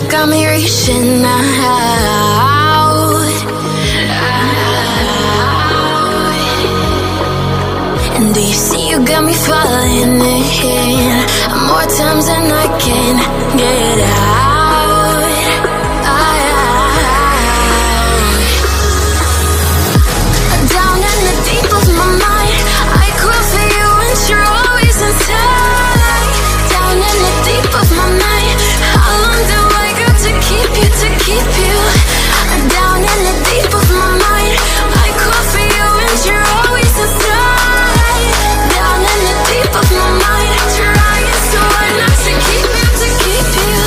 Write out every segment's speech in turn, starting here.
got me reaching out. And do you see you got me falling in more times than I can get out. Down in the deep of my mind, I crawl for you and you're always inside. Down in the deep of my mind, how long do I got to keep you, to keep you? Down in the deep of my mind, I crawl for you and you're always inside. Down in the deep of my mind, trying so hard not to keep you, to keep you.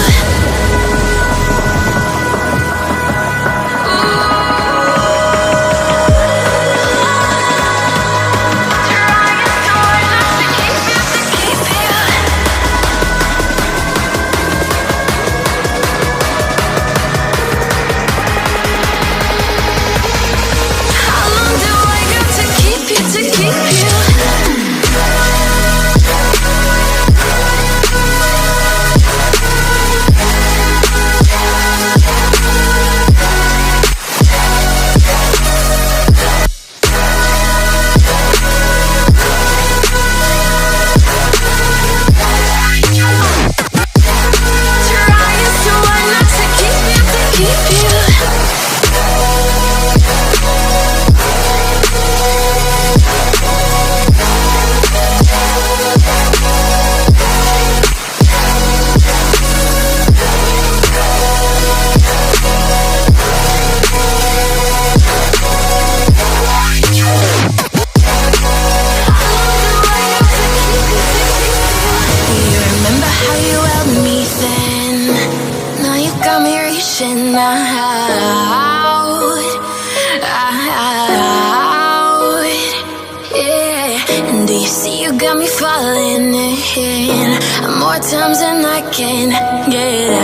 More times than I can get out.